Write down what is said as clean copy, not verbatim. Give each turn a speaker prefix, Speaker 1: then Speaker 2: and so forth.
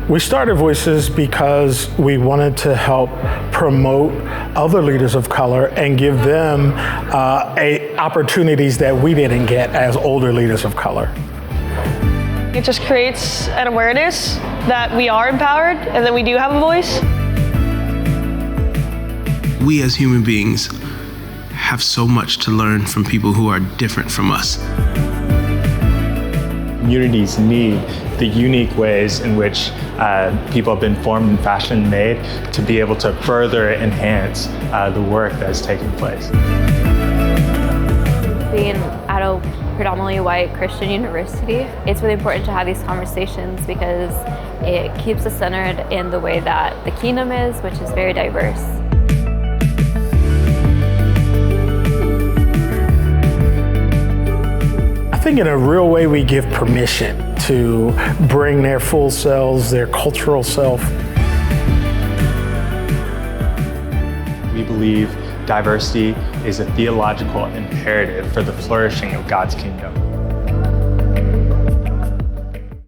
Speaker 1: We started Voices because we wanted to help promote other leaders of color and give them opportunities that we didn't get as older leaders of color.
Speaker 2: It just creates an awareness that we are empowered and that we do have a voice.
Speaker 3: We as human beings have so much to learn from people who are different from us.
Speaker 4: Communities need the unique ways in which people have been formed and fashioned and made to be able to further enhance the work that is taking place.
Speaker 5: Being at a predominantly white Christian university, it's really important to have these conversations because it keeps us centered in the way that the kingdom is, which is very diverse.
Speaker 1: I think in a real way we give permission to bring their full selves, their cultural self.
Speaker 4: We believe diversity is a theological imperative for the flourishing of God's kingdom.